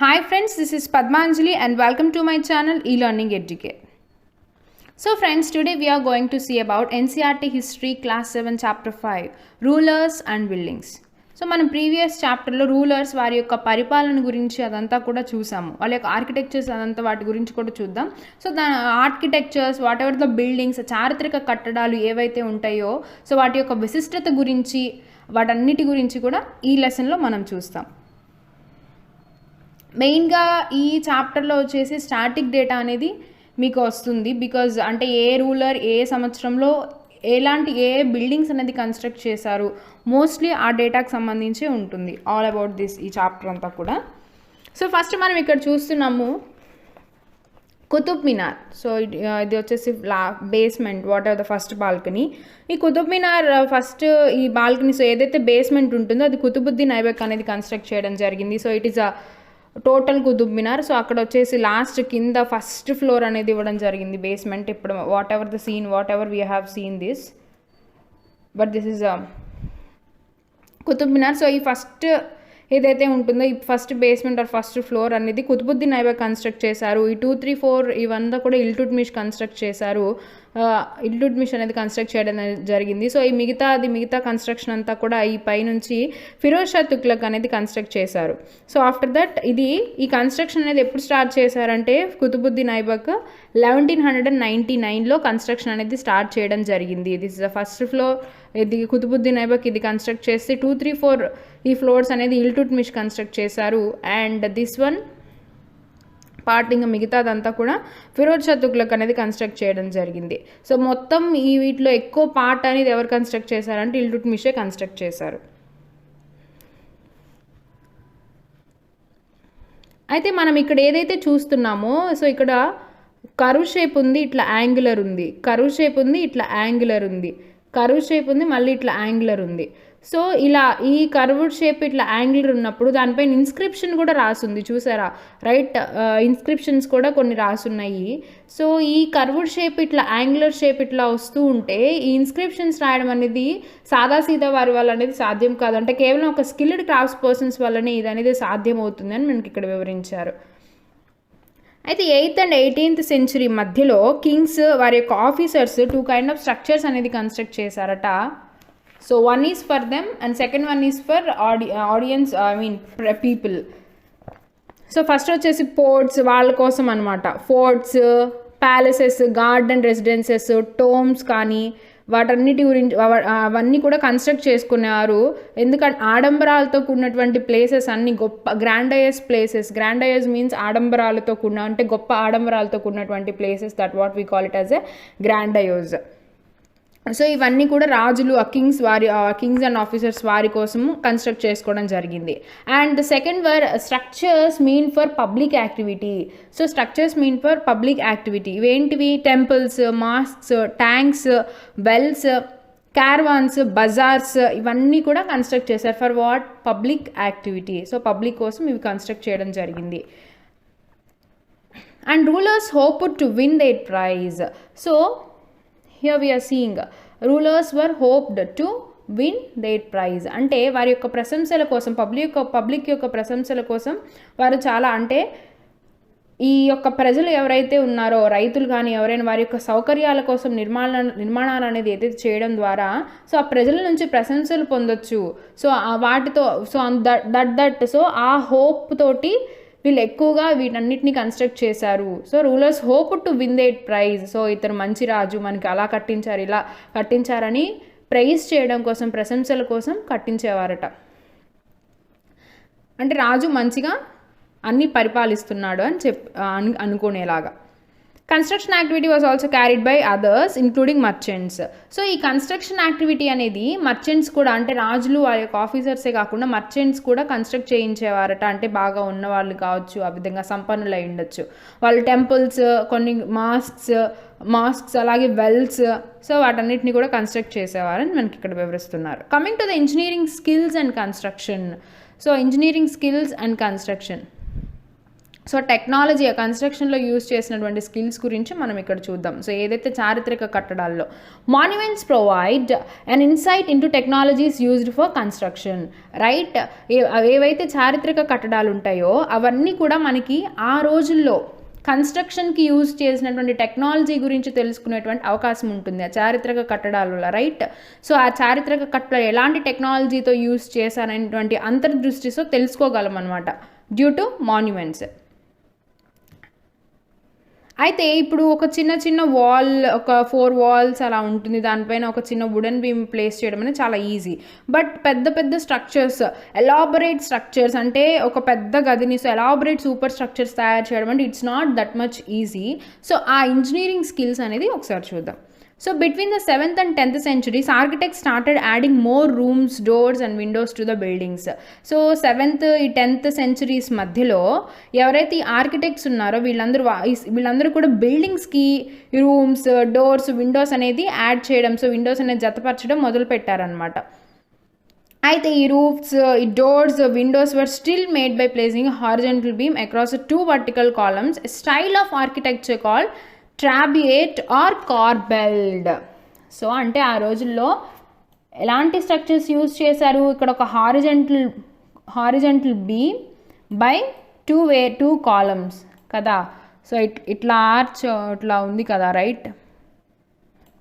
Hi friends, this is Padmanjali and welcome to my channel eLearning Educate. So friends, today we are going to see about NCERT History Class 7 Chapter 5 Rulers and Buildings. So మనం previous చాప్టర్లో rulers వారి యొక్క పరిపాలన గురించి అదంతా కూడా చూసాము, వాళ్ళ యొక్క ఆర్కిటెక్చర్స్ అదంతా వాటి గురించి కూడా చూద్దాం. సో దాని architectures what ever the buildings చారిత్రక కట్టడాలు ఏవైతే ఉంటాయో సో వాటి యొక్క విశిష్టత గురించి వాటన్నిటి గురించి కూడా ఈ లెసన్లో మనం చూస్తాం. మెయిన్గా ఈ చాప్టర్లో వచ్చేసి స్టాటిక్ డేటా అనేది మీకు వస్తుంది. బికాజ్ అంటే ఏ రూలర్ ఏ సంవత్సరంలో ఎలాంటి ఏ బిల్డింగ్స్ అనేది కన్స్ట్రక్ట్ చేశారు మోస్ట్లీ ఆ డేటాకి సంబంధించి ఉంటుంది. ఆల్ అబౌట్ దిస్ ఈ చాప్టర్ అంతా కూడా. సో ఫస్ట్ మనం ఇక్కడ చూస్తున్నాము కుతుబ్ మినార్. సో ఇది వచ్చేసి basement, what are the first balcony. ఈ కుతుబ్ మినార్ ఫస్ట్ ఈ బాల్కనీ, సో ఏదైతే బేస్మెంట్ ఉంటుందో అది కుతుబుద్దీన్ ఐబక్ అనేది కన్స్ట్రక్ట్ చేయడం జరిగింది. So it is a total Qutub Minar. So అక్కడ వచ్చేసి లాస్ట్ కింద ఫస్ట్ ఫ్లోర్ అనేది ఇవ్వడం జరిగింది బేస్మెంట్. ఇప్పుడు whatever the seen, whatever we have seen this, but this is Qutub Minar. So ఈ ఫస్ట్ ఏదైతే ఉంటుందో ఈ first basement or first floor అనేది కుతుబుద్దీన్ ఐబక్ కన్స్ట్రక్ట్ చేశారు. ఈ 2, 3, 4 ఇవంతా కూడా ఇల్టుట్మిష్ కన్స్ట్రక్ట్ చేశారు. ఇల్టుట్మిష్ అనేది కన్స్ట్రక్ట్ చేయడం జరిగింది. సో ఈ మిగతా కన్స్ట్రక్షన్ అంతా కూడా ఈ పైనుంచి ఫిరోజ్ షా తుగ్లక్ అనేది కన్స్ట్రక్ట్ చేశారు. సో ఆఫ్టర్ దట్ ఈ కన్స్ట్రక్షన్ అనేది ఎప్పుడు స్టార్ట్ చేశారంటే కుతుబుద్దీన్ ఐబక్ 1199లో కన్స్ట్రక్షన్ అనేది స్టార్ట్ చేయడం జరిగింది. This is the first floor. ఇది కుతుబుద్దీన్ ఐబక్ ఇది కన్స్ట్రక్ట్ చేస్తే 2, 3, 4 ఈ ఫ్లోర్స్ అనేది ఇల్టుట్మిష్ కన్స్ట్రక్ట్ చేశారు. అండ్ దిస్ వన్ పార్ట్ ఇంకా మిగతాదంతా కూడా ఫిరోజ్ షా తుగ్లక్ అనేది కన్స్ట్రక్ట్ చేయడం జరిగింది. సో మొత్తం ఈ వీటిలో ఎక్కువ పార్ట్ అనేది ఎవరు కన్స్ట్రక్ట్ చేశారంటే ఇల్టుట్మిషే కన్స్ట్రక్ట్ చేశారు. అయితే మనం ఇక్కడ ఏదైతే చూస్తున్నామో సో ఇక్కడ కర్వ్ షేప్ ఉంది, ఇట్లా యాంగులర్ ఉంది, కర్వ్ షేప్ ఉంది, ఇట్లా యాంగులర్ ఉంది, కర్వ్ షేప్ ఉంది, మళ్ళీ ఇట్లా యాంగులర్ ఉంది. సో ఇలా ఈ కర్వ్డ్ షేప్ ఇట్లా యాంగులర్ ఉన్నప్పుడు దానిపైన ఇన్స్క్రిప్షన్ కూడా రాసుంది చూసారా, రైట్? ఇన్స్క్రిప్షన్స్ కూడా కొన్ని రాసున్నాయి. సో ఈ కర్వ్డ్ షేప్ ఇట్లా యాంగులర్ షేప్ ఇట్లా వస్తూ ఉంటే ఈ ఇన్స్క్రిప్షన్స్ రాయడం అనేది సాదాసీదా వారి వల్ల అనేది సాధ్యం కాదు. అంటే కేవలం ఒక స్కిల్డ్ క్రాఫ్ట్స్ పర్సన్స్ వల్లనే ఇది అనేది సాధ్యం అవుతుంది అని మనకి ఇక్కడ వివరించారు. అయితే 8th and 18th సెంచురీ మధ్యలో కింగ్స్ వారి యొక్క ఆఫీసర్స్ 2 కైండ్ ఆఫ్ స్ట్రక్చర్స్ అనేది కన్స్ట్రక్ట్ చేశారట. So one is for them and second one is for audience, people. So first వచ్చేసి పోర్ట్స్ వాళ్ళ కోసం అనమాట. Forts, palaces, garden residences, tombs కానీ వాటన్నిటి గురించి అవన్నీ కూడా కన్స్ట్రక్ట్ చేసుకున్నారు. ఎందుకంటే ఆడంబరాలతో కూడినటువంటి ప్లేసెస్ అన్ని గొప్ప గ్రాండయస్ ప్లేసెస్. గ్రాండయస్ మీన్స్ ఆడంబరాలతో కూడిన, అంటే గొప్ప ఆడంబరాలతో కూడినటువంటి places, that what we call it as a grandiose. So ఇవన్నీ కూడా రాజులు కింగ్స్ అండ్ ఆఫీసర్స్ వారి కోసము కన్స్ట్రక్ట్ చేసుకోవడం జరిగింది. And the second were structures mean for public activity. So structures mean for public activity ఇవేంటివి? Temples, mosques, tanks, wells, caravans, bazaars ఇవన్నీ కూడా కన్స్ట్రక్ట్ చేశారు. For what? Public activity. So public కోసం ఇవి కన్స్ట్రక్ట్ చేయడం జరిగింది. And rulers hoped to win their praise. So here we are seeing rulers were hoped to win their prize. అంటే వారి యొక్క ప్రశంసల కోసం, పబ్లిక్ యొక్క ప్రశంసల కోసం వారు చాలా, అంటే ఈ యొక్క ప్రజలు ఎవరైతే ఉన్నారో రైతులు కానీ ఎవరైనా వారి యొక్క సౌకర్యాల కోసం నిర్మాణాలు అనేది ఏదైతే చేయడం ద్వారా సో ఆ ప్రజల నుంచి ప్రశంసలు పొందొచ్చు. సో వాటితో సో ఆ హోప్ తోటి వీళ్ళు ఎక్కువగా వీటన్నిటిని కన్స్ట్రక్ట్ చేశారు. So rulers hope to win that prize. So ఇతను మంచి రాజు, మనకి అలా కట్టించారు, ఇలా కట్టించారని ప్రైజ్ చేయడం కోసం, ప్రశంసల కోసం కట్టించేవారట. అంటే రాజు మంచిగా అన్ని పరిపాలిస్తున్నాడు అని అనుకునేలాగా. Construction activity was also carried by others including merchants. So ఈ కన్స్ట్రక్షన్ యాక్టివిటీ అనేది మర్చెంట్స్ కూడా, అంటే రాజులు వారి యొక్క ఆఫీసర్సే కాకుండా మర్చెంట్స్ కూడా కన్స్ట్రక్ట్ చేయించేవారట. అంటే బాగా ఉన్న వాళ్ళు కావచ్చు, ఆ విధంగా సంపన్నులు అయి ఉండొచ్చు. వాళ్ళు టెంపుల్స్, కొన్ని మాస్క్స్ అలాగే వెల్స్, సో వాటన్నిటిని కూడా కన్స్ట్రక్ట్ చేసేవారని మనకి ఇక్కడ వివరిస్తున్నారు. Coming to the engineering skills and construction. So engineering skills and construction. So technology కన్స్ట్రక్షన్లో యూజ్ చేసినటువంటి స్కిల్స్ గురించి మనం ఇక్కడ చూద్దాం. సో ఏదైతే చారిత్రక కట్టడాల్లో monuments provide an insight into technologies used for construction, right. ఏవైతే చారిత్రక కట్టడాలు ఉంటాయో అవన్నీ కూడా మనకి ఆ రోజుల్లో కన్స్ట్రక్షన్కి యూజ్ చేసినటువంటి టెక్నాలజీ గురించి తెలుసుకునేటువంటి అవకాశం ఉంటుంది ఆ చారిత్రక కట్టడాలలో, రైట్. సో ఆ చారిత్రక కట్టడాలు ఎలాంటి టెక్నాలజీతో యూజ్ చేశారనేటువంటి అంతర్దృష్టితో తెలుసుకోగలం అనమాట డ్యూ టు మాన్యుమెంట్స్. అయితే ఇప్పుడు ఒక చిన్న వాల్, ఒక 4 వాల్స్ అలా ఉంటుంది, దానిపైన ఒక చిన్న వుడెన్ బీమ్ ప్లేస్ చేయడం అనేది చాలా ఈజీ. బట్ పెద్ద స్ట్రక్చర్స్, ఎలాబొరేట్ స్ట్రక్చర్స్ అంటే ఒక పెద్ద గదిని, సో ఎలాబొరేట్ సూపర్ స్ట్రక్చర్స్ తయారు చేయడం అంటే it's not that much easy. So ఆ ఇంజనీరింగ్ స్కిల్స్ అనేది ఒకసారి చూద్దాం. So between the 7th and 10th centuries, architects started adding more rooms, doors and windows to the buildings. So 7th, 10th centuries మధ్యలో ఎవరైతే architects ఉన్నారో వీళ్ళందరూ కూడా బిల్డింగ్స్కి రూమ్స్, డోర్స్, విండోస్ అనేది యాడ్ చేయడం, సో విండోస్ అనేది జతపరచడం మొదలు పెట్టారనమాట. అయితే ఈ రూఫ్స్, ఈ doors, windows were still made by placing horizontal beam across 2 vertical columns, a style of architecture called trabeate or corbelled. So అంటే ఆ రోజుల్లో ఎలాంటి స్ట్రక్చర్స్ యూజ్ చేశారు, ఇక్కడ ఒక హారిజెంటల్ బీమ్ బై 2 కాలమ్స్ కదా. సో ఇట్లా ఆర్చ్ ఇట్లా ఉంది కదా, రైట్.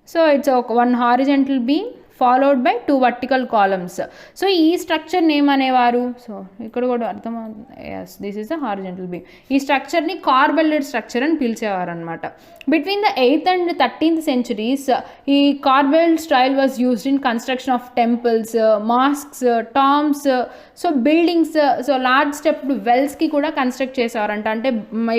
సో ఇట్స్ ఒక 1 horizontal beam followed by 2 vertical columns. So ఈ స్ట్రక్చర్ నేమ్ అనేవారు, సో ఇక్కడ కూడా అర్థమవుతుంది, yes this is the horizontal beam. ఈ స్ట్రక్చర్ని కార్బెల్డెడ్ స్ట్రక్చర్ అని పిలిచేవారు అనమాట. Between the 8th and 13th centuries ఈ corbelled style was used in construction of temples, mosques, tombs, so buildings, so large step వెల్స్కి కూడా కన్స్ట్రక్ట్ చేసేవారంట. అంటే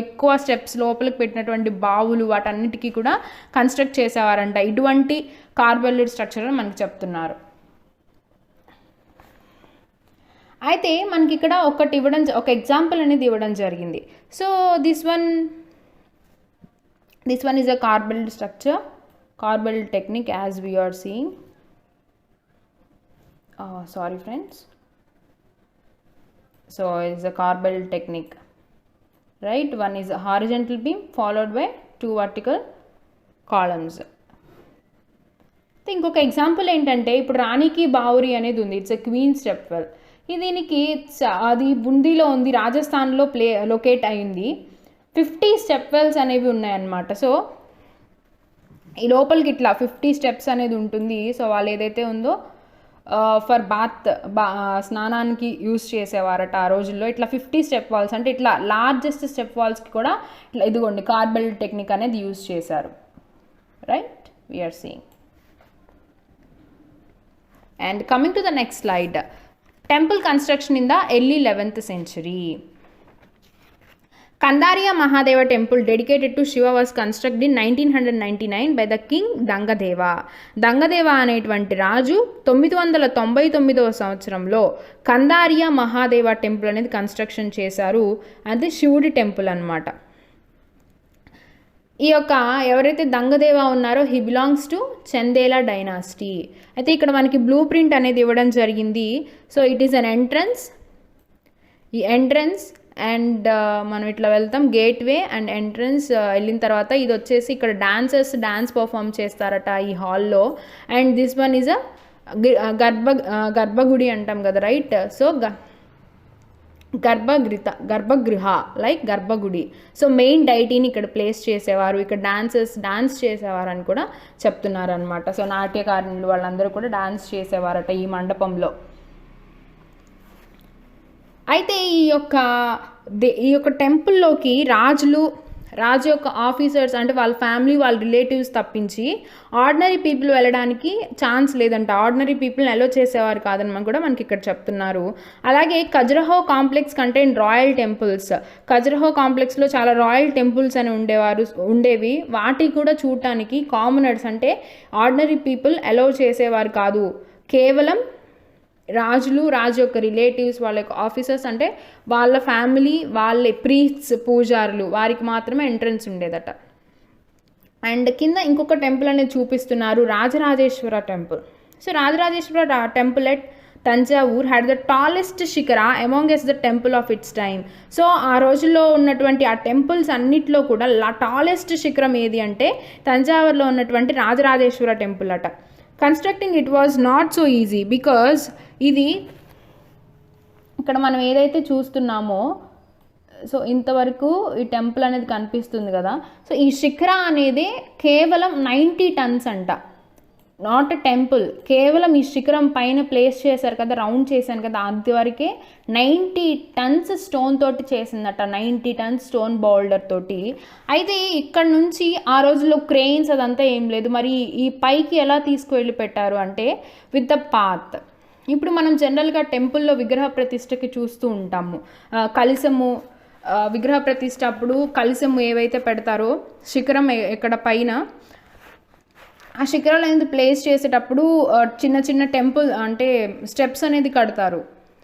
ఎక్కువ స్టెప్స్ లోపలికి పెట్టినటువంటి బావులు వాటన్నిటికీ కూడా కన్స్ట్రక్ట్ చేసేవారంట. ఇటువంటి కార్బెల్డెడ్ స్ట్రక్చర్ అని మనకి చెప్తున్నారు. అయితే మనకి ఇక్కడ ఒక ఎగ్జాంపుల్ అనేది ఇవ్వడం జరిగింది. So this one is a corbelled structure, corbelled technique as we are seeing. Sorry friends. So it's a corbelled technique, right. One is a horizontal beam followed by 2 vertical columns. ఇంకొక example ఏంటంటే ఇప్పుడు రాణికి బావురి అనేది ఉంది, it's a queen step well. దీనికి అది బుందీలో ఉంది, రాజస్థాన్లో లొకేట్ అయింది. 50 స్టెప్ వెల్స్ అనేవి ఉన్నాయన్నమాట. సో ఈ లోపలికి ఇట్లా 50 స్టెప్స్ అనేది ఉంటుంది. సో వాళ్ళు ఏదైతే ఉందో ఫర్ స్నానానికి యూజ్ చేసేవారట ఆ రోజుల్లో. ఇట్లా 50 స్టెప్ వాల్స్ అంటే ఇట్లా లార్జెస్ట్ స్టెప్ వాల్స్కి కూడా ఇట్లా ఇదిగోండి కార్బెల్డ్ టెక్నిక్ అనేది యూజ్ చేశారు, right. We are seeing. And coming to the next slide, temple construction in the early 11th century. Kandariya Mahadeva temple dedicated to Shiva was constructed in 1999 by the king Dangadeva. Dangadeva అనేటువంటి రాజు 999వ సంవత్సరంలో కందారియా Mahadeva temple అనేది construction చేశారు. అది శివుడి temple అన్నమాట. ఈ యొక్క ఎవరైతే దంగదేవ ఉన్నారో he belongs to Chandela dynasty. అయితే ఇక్కడ మనకి బ్లూ ప్రింట్ అనేది ఇవ్వడం జరిగింది. So it is an entrance, ఈ ఎంట్రన్స్ అండ్ మనం ఇట్లా వెళ్తాం, గేట్వే అండ్ ఎంట్రన్స్ వెళ్ళిన తర్వాత ఇది వచ్చేసి ఇక్కడ డాన్స్ పర్ఫామ్ చేస్తారట ఈ హాల్లో. అండ్ దిస్ వన్ ఈజ్ అ గర్భగుడి అంటాం కదా, రైట్. సో గర్భగృహ లైక్ గర్భగుడి. సో మెయిన్ డైటీని ఇక్కడ ప్లేస్ చేసేవారు, ఇక్కడ డాన్స్ చేసేవారు అని కూడా చెప్తున్నారు అనమాట. సో నాట్యకారులు వాళ్ళందరూ కూడా డాన్స్ చేసేవారట ఈ మండపంలో. అయితే ఈ యొక్క టెంపుల్లోకి రాజు యొక్క ఆఫీసర్స్ అంటే వాళ్ళ ఫ్యామిలీ, వాళ్ళ రిలేటివ్స్ తప్పించి ఆర్డినరీ పీపుల్ వెళ్ళడానికి ఛాన్స్ లేదంట. ఆర్డినరీ పీపుల్ని అలో చేసేవారు కాదని కూడా మనకి ఇక్కడ చెప్తున్నారు. అలాగే Khajuraho complex contain royal temples. Khajuraho కాంప్లెక్స్లో చాలా రాయల్ టెంపుల్స్ అని ఉండేవి. వాటికి కూడా చూడటానికి కామనర్స్ అంటే ఆర్డినరీ పీపుల్ అలో చేసేవారు కాదు. కేవలం రాజు యొక్క రిలేటివ్స్, వాళ్ళ యొక్క ఆఫీసర్స్ అంటే వాళ్ళ ఫ్యామిలీ, వాళ్ళ ప్రీస్ట్స్, పూజారులు, వారికి మాత్రమే ఎంట్రన్స్ ఉండేదట. అండ్ కింద ఇంకొక టెంపుల్ అనేది చూపిస్తున్నారు, Rajarajeshwara temple. So Rajarajeshwara temple at Thanjavur had the tallest shikhara amongst the temple of its time. So ఆ రోజుల్లో ఉన్నటువంటి ఆ టెంపుల్స్ అన్నిట్లో కూడా టాలెస్ట్ శిఖరం ఏది అంటే తంజావూర్లో ఉన్నటువంటి రాజరాజేశ్వర టెంపుల్ అట. Constructing it was not so easy because ఇది ఇక్కడ మనం ఏదైతే చూస్తున్నామో సో ఇంతవరకు ఈ టెంపుల్ అనేది కనిపిస్తుంది కదా. సో ఈ శిఖర అనేది కేవలం 90 tons అంట, నాట్ టెంపుల్, కేవలం ఈ శిఖరం పైన ప్లేస్ చేశారు కదా, రౌండ్ చేశాను కదా, అంతవరకే 90 tons స్టోన్ తోటి చేసిందట, 90 tons స్టోన్ బౌల్డర్ తోటి. అయితే ఇక్కడ నుంచి ఆ రోజుల్లో క్రెయిన్స్ అదంతా ఏం లేదు, మరి ఈ పైకి ఎలా తీసుకువెళ్ళి పెట్టారు అంటే విత్ ద పాత్. ఇప్పుడు మనం జనరల్గా టెంపుల్లో విగ్రహ ప్రతిష్టకి చూస్తూ ఉంటాము, కలశము విగ్రహ ప్రతిష్ట అప్పుడు కలశము ఏవైతే పెడతారో శిఖరం ఎక్కడ పైన ఆ శిఖరాలు అనేది ప్లేస్ చేసేటప్పుడు చిన్న చిన్న టెంపుల్ అంటే స్టెప్స్ అనేది కడతారు,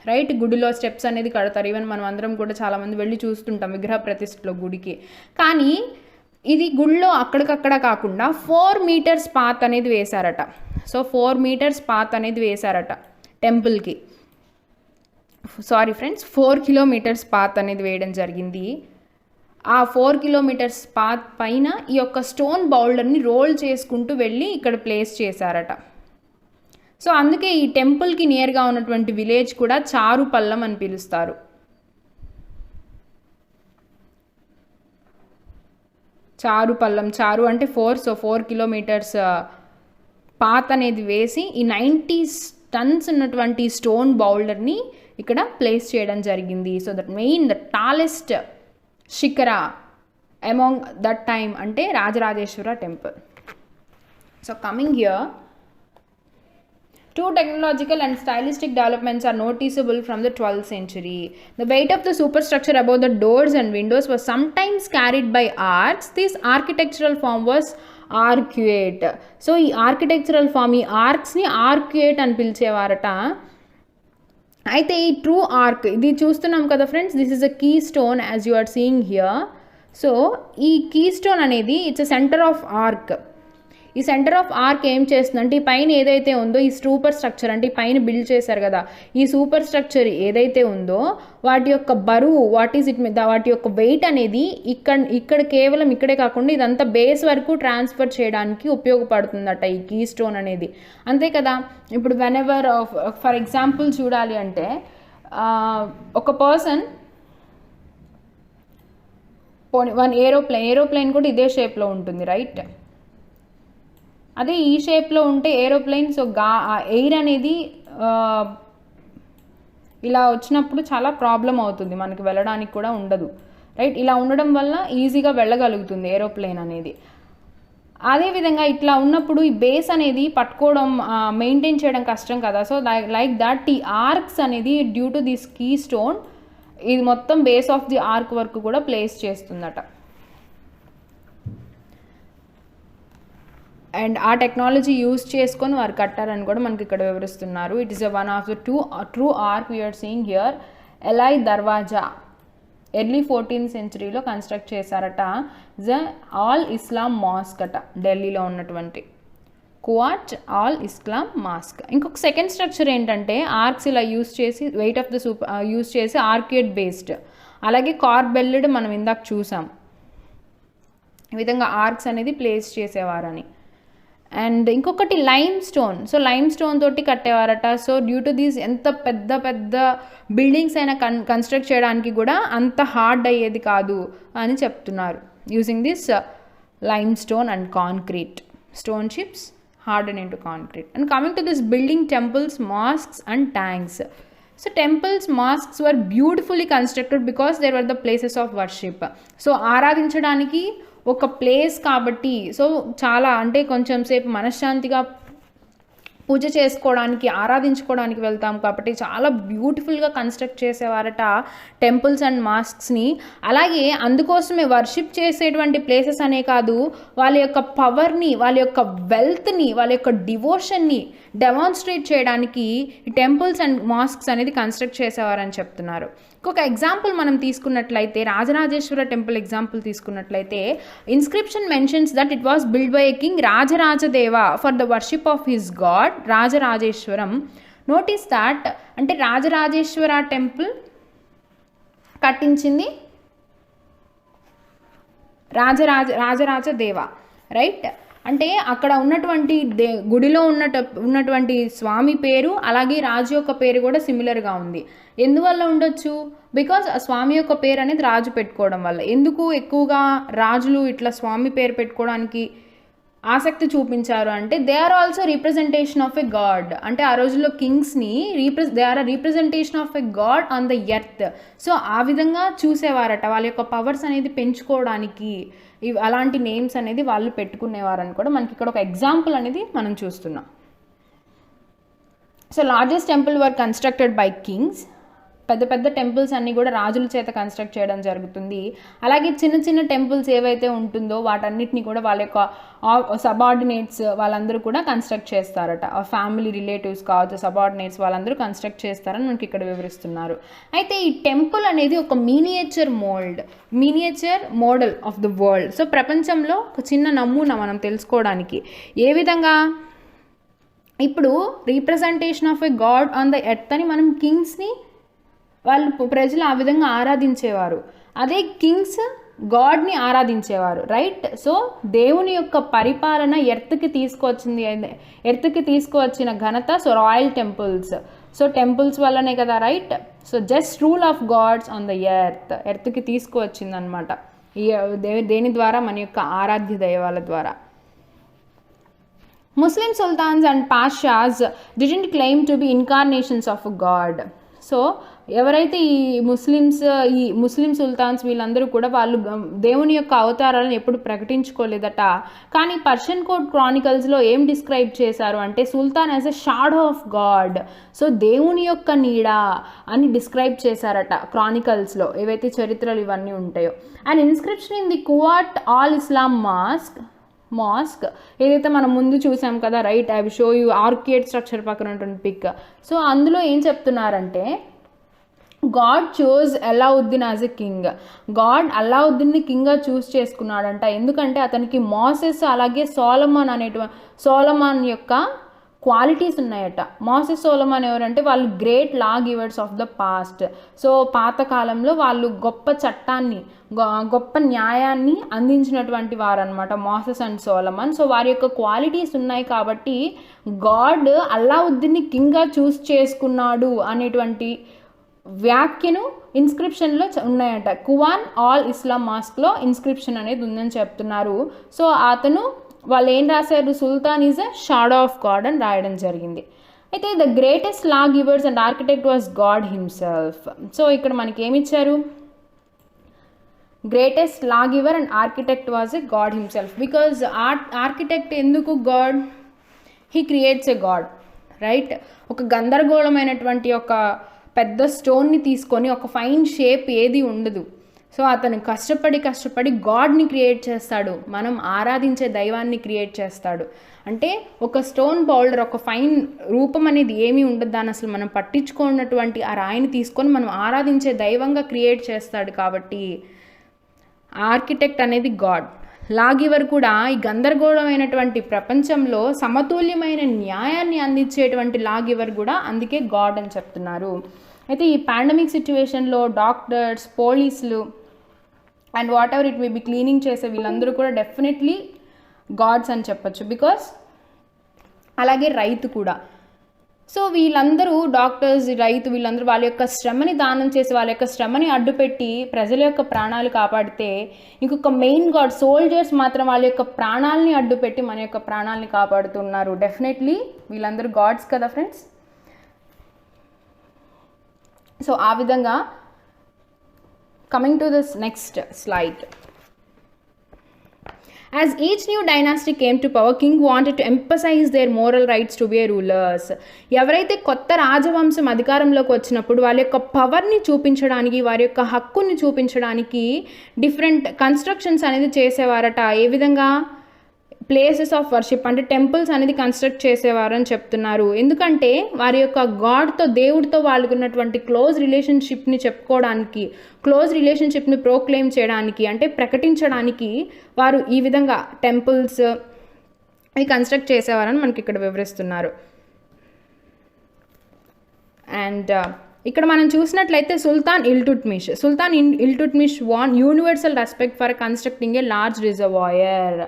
రైట్, గుడిలో స్టెప్స్ అనేది కడతారు. ఈవెన్ మనం అందరం కూడా చాలామంది వెళ్ళి చూస్తుంటాం విగ్రహ ప్రతిష్టలో గుడికి. కానీ ఇది గుడిలో అక్కడికక్కడ కాకుండా 4 meters పాత్ అనేది వేశారట. సో 4 meters పాత్ అనేది వేశారట టెంపుల్కి. సారీ ఫ్రెండ్స్, 4 kilometers పాత్ అనేది వేయడం జరిగింది. ఆ 4 kilometers పాత్ పైన ఈ యొక్క స్టోన్ బౌల్డర్ని రోల్ చేసుకుంటూ వెళ్ళి ఇక్కడ ప్లేస్ చేశారట. సో అందుకే ఈ టెంపుల్కి నియర్గా ఉన్నటువంటి విలేజ్ కూడా చారుపల్లం అని పిలుస్తారు. చారుపల్లం, చారు అంటే 4, సో 4 kilometers పాత్ అనేది వేసి ఈ 90 tons ఉన్నటువంటి స్టోన్ బౌల్డర్ని ఇక్కడ ప్లేస్ చేయడం జరిగింది. So that main the tallest shikhara among that time అంటే Rajarajeshwara temple. So coming here, 2 technological and stylistic developments are noticeable from the 12th century. The weight of the superstructure above the doors and windows was sometimes carried by arcs. This architectural form was arcuate. So ఈ architectural form, ఈ ఆర్క్స్ని arcuate అని పిలిచేవారట. అయితే ఈ true arc ఇది చూస్తున్నాం కదా friends, this is a keystone as you are seeing here. So ఈ keystone అనేది it's a centre of arc. ఈ సెంటర్ ఆఫ్ ఆర్క్ ఏం చేస్తుందంటే ఈ పైన ఏదైతే ఉందో ఈ సూపర్ స్ట్రక్చర్ అంటే ఈ పైన బిల్డ్ చేశారు కదా, ఈ సూపర్ స్ట్రక్చర్ ఏదైతే ఉందో వాటి యొక్క బరువు వాటి యొక్క వెయిట్ అనేది ఇక్కడ కేవలం ఇక్కడే కాకుండా ఇదంతా బేస్ వరకు ట్రాన్స్ఫర్ చేయడానికి ఉపయోగపడుతుందట ఈ కీ స్టోన్ అనేది. అంతే కదా, ఇప్పుడు వెనెవర్ ఫర్ ఎగ్జాంపుల్ చూడాలి అంటే ఒక పర్సన్ ఏరోప్లేన్ కూడా ఇదే షేప్లో ఉంటుంది, రైట్. అదే ఈ షేప్లో ఉంటే ఏరోప్లేన్, సో ఎయిర్ అనేది ఇలా వచ్చినప్పుడు చాలా ప్రాబ్లం అవుతుంది, మనకి వెళ్ళడానికి కూడా ఉండదు, రైట్. ఇలా ఉండడం వల్ల ఈజీగా వెళ్ళగలుగుతుంది ఏరోప్లేన్ అనేది. అదేవిధంగా ఇట్లా ఉన్నప్పుడు ఈ బేస్ అనేది పట్టుకోవడం మెయింటైన్ చేయడం కష్టం కదా. సో లైక్ దట్ ఈ ఆర్క్స్ అనేది due to this keystone ఇది మొత్తం బేస్ ఆఫ్ ది ఆర్క్ వరకు కూడా ప్లేస్ చేస్తుందట. అండ్ ఆ టెక్నాలజీ యూజ్ చేసుకొని వారు కట్టారని కూడా మనకి ఇక్కడ వివరిస్తున్నారు. It is one of the true arch we are seeing here. Alai Darwaza early 14th centuryలో కన్స్ట్రక్ట్ చేశారట. ద ఆల్ ఇస్లాం మాస్క్ అట, ఢిల్లీలో ఉన్నటువంటి కువాట్ ఆల్ ఇస్లాం మాస్క్. ఇంకొక సెకండ్ స్ట్రక్చర్ ఏంటంటే ఆర్క్స్ ఇలా యూజ్ చేసి వెయిట్ ఆఫ్ ద యూజ్ చేసి ఆర్కేడ్ బేస్డ్, అలాగే కార్బెల్డ్ మనం ఇందాక చూసాం, ఈ విధంగా ఆర్క్స్ అనేది ప్లేస్ చేసేవారని. అండ్ ఇంకొకటి limestone, so limestone తోటి కట్టేవారట. సో డ్యూ టు దీస్ ఎంత పెద్ద పెద్ద బిల్డింగ్స్ అయినా కన్స్ట్రక్ట్ చేయడానికి కూడా అంత హార్డ్ అయ్యేది కాదు అని చెప్తున్నారు. Using this lime stone and concrete stone chips hardened into concrete. And coming to this building temples, mosques and tanks. So temples, mosques were beautifully constructed because they were the places of worship. So ఆరాధించడానికి ఒక place కాబట్టి, so చాలా అంటే కొంచెం సేపు మనశ్శాంతిగా పూజ చేసుకోవడానికి ఆరాధించుకోవడానికి వెళ్తాం కాబట్టి చాలా బ్యూటిఫుల్గా కన్స్ట్రక్ట్ చేసేవారట టెంపుల్స్ అండ్ మాస్క్స్ని. అలాగే అందుకోసమే వర్షిప్ చేసేటువంటి ప్లేసెస్ అనే కాదు, వాళ్ళ యొక్క పవర్ని, వాళ్ళ యొక్క వెల్త్ని, వాళ్ళ యొక్క డివోషన్ని డెమాన్స్ట్రేట్ చేయడానికి ఈ టెంపుల్స్ అండ్ మాస్క్స్ అనేది కన్స్ట్రక్ట్ చేసేవారని చెప్తున్నారు. ఇంకొక ఎగ్జాంపుల్ మనం తీసుకున్నట్లయితే రాజరాజేశ్వర టెంపుల్ ఎగ్జాంపుల్ తీసుకున్నట్లయితే inscription mentions that it was build by a king Rajarajadeva for the worship of his god Rajarajeshwaram notice that అంటే రాజరాజేశ్వర టెంపుల్ కట్టించింది రాజరాజ దేవ, రైట్. అంటే అక్కడ ఉన్నటువంటి గుడిలో ఉన్నటువంటి స్వామి పేరు అలాగే రాజు యొక్క పేరు కూడా సిమిలర్గా ఉంది. ఎందువల్ల ఉండొచ్చు? బికాజ్ ఆ స్వామి యొక్క పేరు అనేది రాజు పెట్టుకోవడం వల్ల. ఎందుకు ఎక్కువగా రాజులు ఇట్లా స్వామి పేరు పెట్టుకోవడానికి ఆసక్తి చూపించారు అంటే they are also representation of a god. అంటే ఆ రోజుల్లో కింగ్స్ని they are a representation of a god on the earth. So ఆ విధంగా చూసేవారట, వాళ్ళ యొక్క పవర్స్ అనేది పెంచుకోవడానికి అలాంటి నేమ్స్ అనేది వాళ్ళు పెట్టుకునేవారని కూడా మనకి ఇక్కడ ఒక ఎగ్జాంపుల్ అనేది మనం చూస్తున్నాం. So largest temple were constructed by Kings. పెద్ద పెద్ద టెంపుల్స్ అన్నీ కూడా రాజుల చేత కన్స్ట్రక్ట్ చేయడం జరుగుతుంది. అలాగే చిన్న చిన్న టెంపుల్స్ ఏవైతే ఉంటుందో వాటన్నిటిని కూడా వాళ్ళ యొక్క సబార్డినేట్స్ వాళ్ళందరూ కూడా కన్స్ట్రక్ట్ చేస్తారట. ఫ్యామిలీ రిలేటివ్స్ కావచ్చు, సబార్డినేట్స్ వాళ్ళందరూ కన్స్ట్రక్ట్ చేస్తారని మనకి ఇక్కడ వివరిస్తున్నారు. అయితే ఈ టెంపుల్ అనేది ఒక miniature model of the world. So ప్రపంచంలో ఒక చిన్న నమూనా మనం తెలుసుకోవడానికి. ఏ విధంగా? ఇప్పుడు representation of a god on the earth అని మనం కింగ్స్ని ప్రజలు ఆ విధంగా ఆరాధించేవారు. అదే కింగ్స్ గాడ్ని ఆరాధించేవారు, రైట్. సో దేవుని యొక్క పరిపాలన ఎర్త్కి తీసుకువచ్చిన ఘనత so royal temples. So temples వల్లనే కదా, right. So just rule of gods on the ఎర్త్కి తీసుకువచ్చింది అనమాట. దేని ద్వారా? మన యొక్క ఆరాధ్య దైవాల ద్వారా. Muslim sultans and pashas didn't claim to be incarnations of a god. So ఎవరైతే ఈ ముస్లిం సుల్తాన్స్ వీళ్ళందరూ కూడా వాళ్ళు దేవుని యొక్క అవతారాలను ఎప్పుడు ప్రకటించుకోలేదట. కానీ పర్షియన్ కోర్ట్ క్రానికల్స్లో ఏం డిస్క్రైబ్ చేశారు అంటే sultan as a shadow of god. So దేవుని యొక్క నీడ అని డిస్క్రైబ్ చేశారట క్రానికల్స్లో, ఏవైతే చరిత్రలు ఇవన్నీ ఉంటాయో. And inscription in the Quwwat al Islam mosque ఏదైతే మనం ముందు చూసాం కదా, right. I will show you arcade structure పక్కన ఉంటుంది పిక్. సో అందులో ఏం చెప్తున్నారంటే god chose Alauddin as a king. God అల్లావుద్దీన్ని కింగ్గా చూస్ చేసుకున్నాడంట. ఎందుకంటే అతనికి మోసెస్ అలాగే సోలమాన్ యొక్క క్వాలిటీస్ ఉన్నాయట. మోసెస్, సోలమాన్ ఎవరంటే వాళ్ళు great law givers of the past. So పాతకాలంలో వాళ్ళు గొప్ప చట్టాన్ని, గొప్ప న్యాయాన్ని అందించినటువంటి వారు అనమాట మోసెస్ అండ్ సోలమాన్. సో వారి యొక్క క్వాలిటీస్ ఉన్నాయి కాబట్టి గాడ్ అల్లావుద్దీన్ని కింగ్గా చూస్ చేసుకున్నాడు అనేటువంటి వ్యాఖ్యను ఇన్స్క్రిప్షన్లో ఉన్నాయట. కువాన్ ఆల్ ఇస్లాం మాస్క్లో ఇన్స్క్రిప్షన్ అనేది ఉందని చెప్తున్నారు. సో వాళ్ళు ఏం రాశారు? Sultan is a shadow of god అని రాయడం జరిగింది. అయితే the greatest law givers and architect was god himself. So ఇక్కడ మనకి ఏమి ఇచ్చారు? Greatest law giver and architect was a god himself. Because architect ఎందుకు god? He creates a god, right. ఒక గందరగోళమైనటువంటి ఒక పెద్ద స్టోన్ని తీసుకొని ఒక ఫైన్ షేప్ ఏది ఉండదు. సో అతను కష్టపడి గాడ్ని క్రియేట్ చేస్తాడు, మనం ఆరాధించే దైవాన్ని క్రియేట్ చేస్తాడు. అంటే ఒక స్టోన్ బౌల్డర్, ఒక ఫైన్ రూపం అనేది ఏమీ ఉండదు, దాన్ని అసలు మనం పట్టించుకున్నటువంటి ఆ రాయిని తీసుకొని మనం ఆరాధించే దైవంగా క్రియేట్ చేస్తాడు. కాబట్టి ఆర్కిటెక్ట్ అనేది గాడ్. లాగివర్ కూడా ఈ గందరగోళమైనటువంటి ప్రపంచంలో సమతుల్యమైన న్యాయాన్ని అందించేటువంటి లాగివర్ కూడా అందుకే గాడ్ అని చెప్తున్నారు. అయితే ఈ పాండమిక్ సిచ్యువేషన్లో డాక్టర్స్, పోలీసులు and what ever it may be cleaning చేసే వీళ్ళందరూ కూడా డెఫినెట్లీ గాడ్స్ అని చెప్పచ్చు. బికాస్ అలాగే రైతు కూడా. సో వీళ్ళందరూ డాక్టర్స్, రైతు వీళ్ళందరూ వాళ్ళ యొక్క శ్రమని దానం చేసి వాళ్ళ యొక్క శ్రమని అడ్డుపెట్టి ప్రజల యొక్క ప్రాణాలు కాపాడితే, ఇంకొక మెయిన్ గాడ్ సోల్జర్స్ మాత్రం వాళ్ళ యొక్క ప్రాణాలని అడ్డుపెట్టి మన యొక్క ప్రాణాలని కాపాడుతున్నారు. డెఫినెట్లీ వీళ్ళందరూ గాడ్స్ కదా ఫ్రెండ్స్. సో ఆ విధంగా coming to this next slide. As each new dynasty came to power, king wanted to emphasize their moral rights to be rulers. ఎవరైతే కొత్త రాజవంశం అధికారంలోకి వచ్చినప్పుడు వాళ్ళ యొక్క పవర్ని చూపించడానికి, వారి యొక్క హక్కుని చూపించడానికి డిఫరెంట్ కన్స్ట్రక్షన్స్ అనేది చేసేవారట. ఏ విధంగా? ప్లేసెస్ ఆఫ్ వర్షిప్ అంటే టెంపుల్స్ అనేది కన్స్ట్రక్ట్ చేసేవారని చెప్తున్నారు. ఎందుకంటే వారి యొక్క గాడ్తో, దేవుడితో వాళ్ళకున్నటువంటి క్లోజ్ రిలేషన్షిప్ని చెప్పుకోవడానికి, క్లోజ్ రిలేషన్షిప్ని ప్రోక్లెయిమ్ చేయడానికి, అంటే ప్రకటించడానికి వారు ఈ విధంగా టెంపుల్స్ అవి కన్స్ట్రక్ట్ చేసేవారని మనకి ఇక్కడ వివరిస్తున్నారు. అండ్ ఇక్కడ మనం చూసినట్లయితే sultan Iltutmish won universal respect for constructing a large reservoir.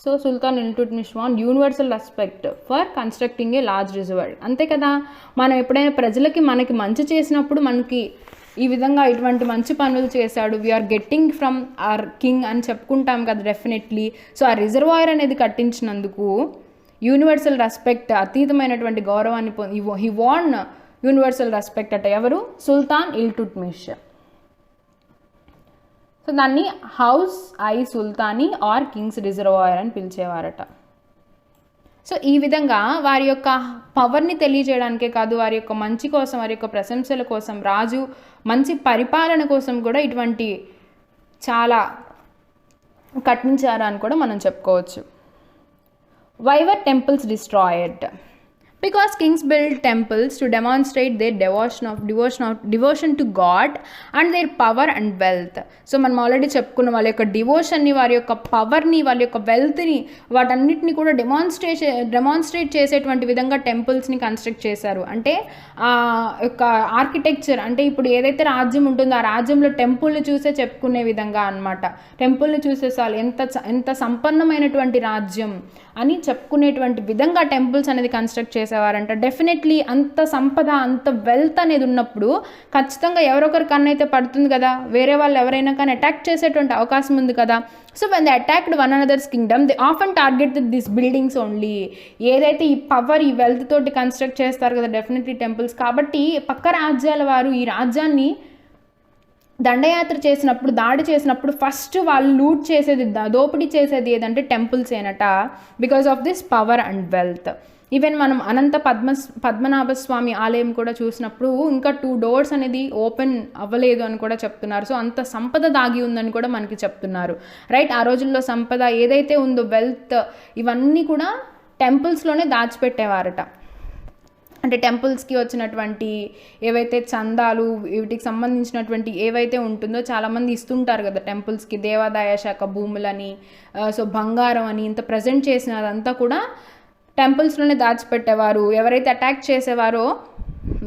So sultan Iltutmish won universal respect for constructing a large reservoir. అంతే కదా, మనం ఎప్పుడైనా ప్రజలకి మనకి మంచి చేసినప్పుడు మనకి ఈ విధంగా ఇటువంటి మంచి పనులు చేశాడు, we are getting from our king అని చెప్పుకుంటాం కదా డెఫినెట్లీ. సో ఆ రిజర్వాయర్ అనేది కట్టించినందుకు యూనివర్సల్ రెస్పెక్ట్, అతీతమైనటువంటి గౌరవాన్ని హీ వాన్ యూనివర్సల్ రెస్పెక్ట్ అట. ఎవరు? సుల్తాన్ ఇల్టుట్మిష్. సో దాన్ని Hauz i Sultani or kings reservoir అని పిలిచేవారట. సో ఈ విధంగా వారి యొక్క పవర్ని తెలియజేయడానికే కాదు, వారి యొక్క మంచి కోసం, వారి యొక్క ప్రశంసల కోసం, రాజు మంచి పరిపాలన కోసం కూడా ఇటువంటి చాలా కట్టించారు అని కూడా మనం చెప్పుకోవచ్చు. Why were temples destroyed? Because kings built temples to demonstrate their devotion to God and their power and wealth. So మనం ఆల్రెడీ చెప్పుకున్న వాళ్ళ యొక్క డివోషన్ని, వారి యొక్క పవర్ని, వాళ్ళ యొక్క వెల్త్ని, వాటన్నిటిని కూడా డెమాన్స్ట్రేట్ చేసేటువంటి విధంగా టెంపుల్స్ని కన్స్ట్రక్ట్ చేశారు. అంటే ఆ యొక్క ఆర్కిటెక్చర్, అంటే ఇప్పుడు ఏదైతే రాజ్యం ఉంటుందో ఆ రాజ్యంలో టెంపుల్ని చూసే చెప్పుకునే విధంగా అనమాట. టెంపుల్ని చూసే చాలు ఎంత సంపన్నమైనటువంటి రాజ్యం అని చెప్పుకునేటువంటి విధంగా టెంపుల్స్ అనేది కన్స్ట్రక్ట్ చేసేవారంట. డెఫినెట్లీ అంత సంపద, అంత వెల్త్ అనేది ఉన్నప్పుడు ఖచ్చితంగా ఎవరొకరి కన్ను అయితే పడుతుంది కదా, వేరే వాళ్ళు ఎవరైనా కానీ అటాక్ చేసేటువంటి అవకాశం ఉంది కదా. So when they attacked one another's kingdom they often targeted this buildings only. ఏదైతే ఈ పవర్, ఈ వెల్త్ తోటి కన్స్ట్రక్ట్ చేస్తారు కదా డెఫినెట్లీ టెంపుల్స్, కాబట్టి పక్క రాజ్యాల వారు ఈ రాజ్యాన్ని దండయాత్ర చేసినప్పుడు, దాడి చేసినప్పుడు ఫస్ట్ వాళ్ళు లూట్ చేసేది, దోపిడీ చేసేది ఏదంటే టెంపుల్స్ ఏనట. Because of this power and wealth. Even మనం అనంత పద్మనాభ స్వామి ఆలయం కూడా చూసినప్పుడు ఇంకా 2 doors అనేది ఓపెన్ అవ్వలేదు అని కూడా చెప్తున్నారు. సో అంత సంపద దాగి ఉందని కూడా మనకి చెప్తున్నారు, రైట్. ఆ రోజుల్లో సంపద ఏదైతే ఉందో, వెల్త్, ఇవన్నీ కూడా టెంపుల్స్లోనే దాచిపెట్టేవారట. అంటే టెంపుల్స్కి వచ్చినటువంటి ఏవైతే చందాలు, వీటికి సంబంధించినటువంటి ఏవైతే ఉంటుందో చాలామంది ఇస్తుంటారు కదా టెంపుల్స్కి, దేవాదాయ శాఖ భూములని, సో బంగారం అని ఇంత ప్రజెంట్ చేసినదంతా కూడా టెంపుల్స్లోనే దాచిపెట్టేవారు. ఎవరైతే అటాక్ చేసేవారో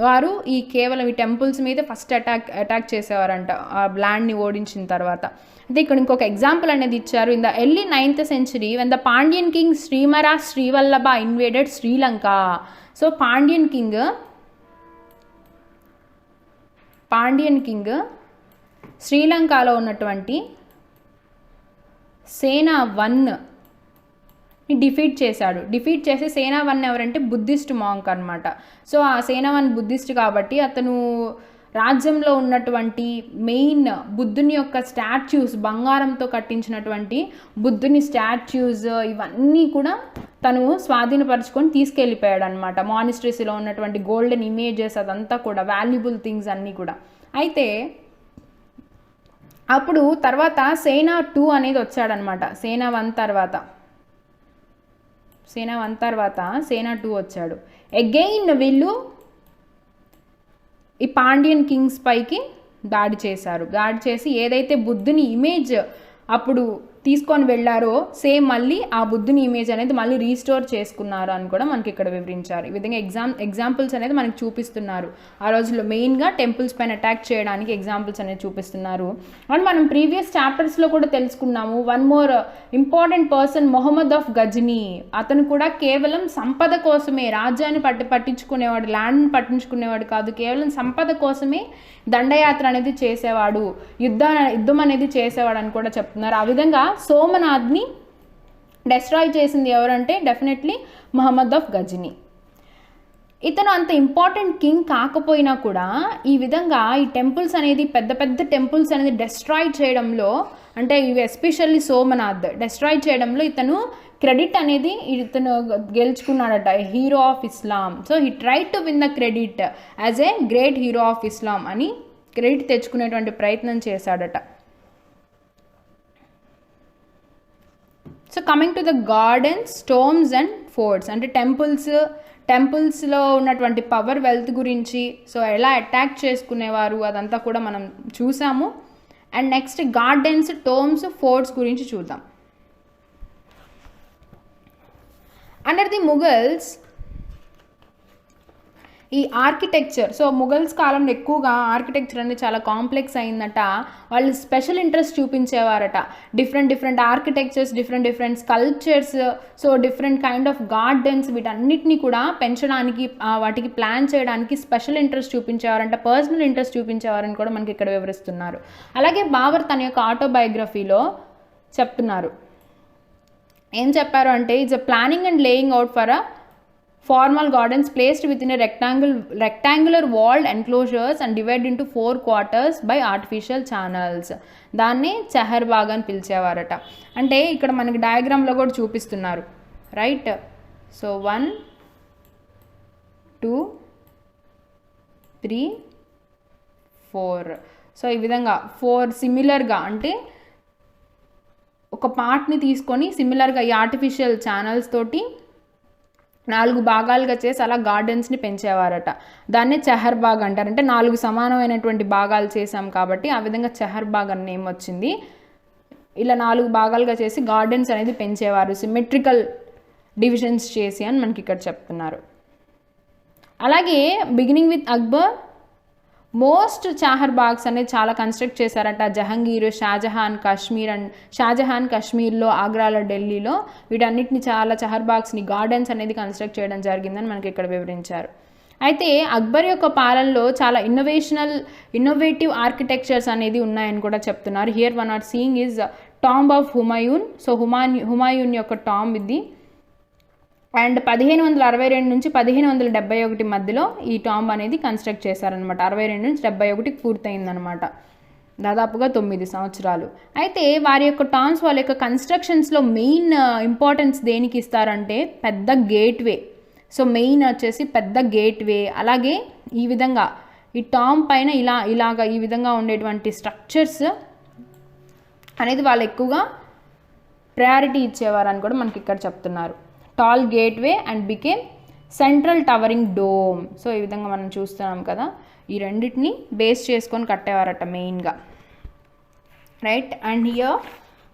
వారు ఈ కేవలం ఈ టెంపుల్స్ మీద ఫస్ట్ అటాక్ చేసేవారంట ఆ ల్యాండ్ని ఓడించిన తర్వాత. అయితే ఇక్కడ ఇంకొక ఎగ్జాంపుల్ అనేది ఇచ్చారు. In the early 9th century when the Pandyan king Shrimara Srivallabha invaded Sri Lanka. So Pandyan king శ్రీలంకలో ఉన్నటువంటి సేనా 1 డిఫీట్ చేసి సేనా 1 ఎవరంటే బుద్ధిస్ట్ మాంక్ అనమాట. సో ఆ సేనా 1 బుద్ధిస్ట్ కాబట్టి అతను రాజ్యంలో ఉన్నటువంటి మెయిన్ బుద్ధుని యొక్క స్టాచ్యూస్, బంగారంతో కట్టించినటువంటి బుద్ధుని స్టాచ్యూస్, ఇవన్నీ కూడా తను స్వాధీనపరుచుకొని తీసుకెళ్ళిపోయాడు అనమాట. మానిస్ట్రీస్లో ఉన్నటువంటి గోల్డెన్ ఇమేజెస్, అదంతా కూడా వాల్యుబుల్ థింగ్స్ అన్నీ కూడా. అయితే అప్పుడు తర్వాత సేనా 2 అనేది వచ్చాడనమాట. సేనా 1 తర్వాత సేనా 2 వచ్చాడు. అగైన్ వీళ్ళు ఈ పాండ్యన్ కింగ్స్ పైకి దాడి చేసి ఏదైతే బుద్ధుని ఇమేజ్ అప్పుడు తీసుకొని వెళ్ళారో సేమ్ మళ్ళీ ఆ బుద్ధుని ఇమేజ్ అనేది మళ్ళీ రీస్టోర్ చేసుకున్నారు అని కూడా మనకి ఇక్కడ వివరించారు. ఈ విధంగా ఎగ్జాంపుల్స్ అనేది మనకి చూపిస్తున్నారు. ఆ రోజుల్లో మెయిన్గా టెంపుల్స్ పైన అటాక్ చేయడానికి ఎగ్జాంపుల్స్ అనేది చూపిస్తున్నారు. అండ్ మనం ప్రీవియస్ చాప్టర్స్లో కూడా తెలుసుకున్నాము. One more important person Mohammad of Ghazni. అతను కూడా కేవలం సంపద కోసమే రాజ్యాన్ని పట్టించుకునేవాడు, ల్యాండ్ని పట్టించుకునేవాడు కాదు, కేవలం సంపద కోసమే దండయాత్ర అనేది చేసేవాడు, యుద్ధం అనేది చేసేవాడు అని కూడా చెప్తున్నారు. ఆ విధంగా సోమనాథ్ని డెస్ట్రాయ్ చేసింది ఎవరంటే డెఫినెట్లీ మొహమ్మద్ ఆఫ్ గజ్నీ. ఇతను అంత ఇంపార్టెంట్ కింగ్ కాకపోయినా కూడా ఈ విధంగా ఈ టెంపుల్స్ అనేది పెద్ద టెంపుల్స్ అనేది డెస్ట్రాయ్ చేయడంలో, అంటే ఇవి ఎస్పెషల్లీ సోమనాథ్ డెస్ట్రాయ్ చేయడంలో ఇతను క్రెడిట్ అనేది ఇతను గెలుచుకున్నాడట, hero of Islam. So he try to win the credit as a great hero of Islam అని క్రెడిట్ తెచ్చుకునేటువంటి ప్రయత్నం చేశాడట. So coming to the gardens, tombs and forts, అంటే టెంపుల్స్లో ఉన్నటువంటి పవర్, వెల్త్ గురించి, సో ఎలా అటాక్ చేసుకునేవారు అదంతా కూడా మనం చూసాము. And next gardens, tombs, forts గురించి చూద్దాం. అండర్ ది ముఘల్స్ ఈ ఆర్కిటెక్చర్, సో ముఘల్స్ కాలంలో ఎక్కువగా ఆర్కిటెక్చర్ అనేది చాలా కాంప్లెక్స్ అయిందట. వాళ్ళు స్పెషల్ ఇంట్రెస్ట్ చూపించేవారట. Different architectures, different sculptures, so different kind of gardens, వీటన్నిటిని కూడా పెంచడానికి, వాటికి ప్లాన్ చేయడానికి స్పెషల్ ఇంట్రెస్ట్ చూపించేవారంట, పర్సనల్ ఇంట్రెస్ట్ చూపించేవారని కూడా మనకి ఇక్కడ వివరిస్తున్నారు. అలాగే బాబర్ తన యొక్క ఆటోబయోగ్రఫీలో చెప్తున్నారు. ఏం చెప్పారు అంటే, it's a planning and laying out for a formal gardens placed within a rectangular walled enclosures and divided into 4 quarters by artificial channels. దాన్ని చహర్బాగ్ అని పిలిచేవారట. అంటే ఇక్కడ మనకి డయాగ్రామ్లో కూడా చూపిస్తున్నారు, రైట్? సో 1 2 3 4, సో ఈ విధంగా 4 సిమిలర్గా, అంటే ఒక పార్ట్ని తీసుకొని సిమిలర్గా ఈ ఆర్టిఫిషియల్ ఛానల్స్ తోటి 4 భాగాలుగా చేసి అలా గార్డెన్స్ని పెంచేవారట. దాన్నే చహర్బాగ్ అంటారు. అంటే 4 సమానమైనటువంటి భాగాలు చేసాం కాబట్టి ఆ విధంగా చహర్బాగ్ అని నేమ్ వచ్చింది. ఇలా 4 భాగాలుగా చేసి గార్డెన్స్ అనేది పెంచేవారు, సిమెట్రికల్ డివిజన్స్ చేసి అని మనకి ఇక్కడ చెప్తున్నారు. అలాగే బిగినింగ్ విత్ అక్బర్ మోస్ట్ చాహర్బాగ్స్ అనేది చాలా కన్స్ట్రక్ట్ చేశారట. జహంగీర్, షాజహాన్ కాశ్మీర్లో, ఆగ్రాలో, ఢిల్లీలో వీటన్నిటిని చాలా చహర్బాగ్స్ని, గార్డెన్స్ అనేది కన్స్ట్రక్ట్ చేయడం జరిగిందని మనకి ఇక్కడ వివరించారు. అయితే అక్బర్ యొక్క పాలనలో చాలా ఇన్నోవేటివ్ ఆర్కిటెక్చర్స్ అనేది ఉన్నాయని కూడా చెప్తున్నారు. Here one or seeing is tomb of Humayun. So Humayun యొక్క టాంబ్ ఇది. అండ్ 1562 నుంచి 1571 మధ్యలో ఈ టాంబ్ అనేది కన్స్ట్రక్ట్ చేశారనమాట. 62 నుంచి 71 పూర్తయిందనమాట, దాదాపుగా 9 సంవత్సరాలు. అయితే వారి యొక్క టాంబ్స్, వాళ్ళ యొక్క కన్స్ట్రక్షన్స్లో మెయిన్ ఇంపార్టెన్స్ దేనికి ఇస్తారంటే పెద్ద గేట్వే. సో మెయిన్ వచ్చేసి పెద్ద గేట్వే, అలాగే ఈ విధంగా ఈ టాంబ్ పైన ఇలాగా ఈ విధంగా ఉండేటువంటి స్ట్రక్చర్స్ అనేది వాళ్ళు ఎక్కువగా ప్రయారిటీ ఇచ్చేవారని కూడా మనకి ఇక్కడ చెప్తున్నారు. Tall gateway and became central towering dome. So ఈ విధంగా మనం చూస్తున్నాం కదా, ఈ రెండింటిని బేస్ చేసుకొని కట్టేవారట మెయిన్గా, right? And here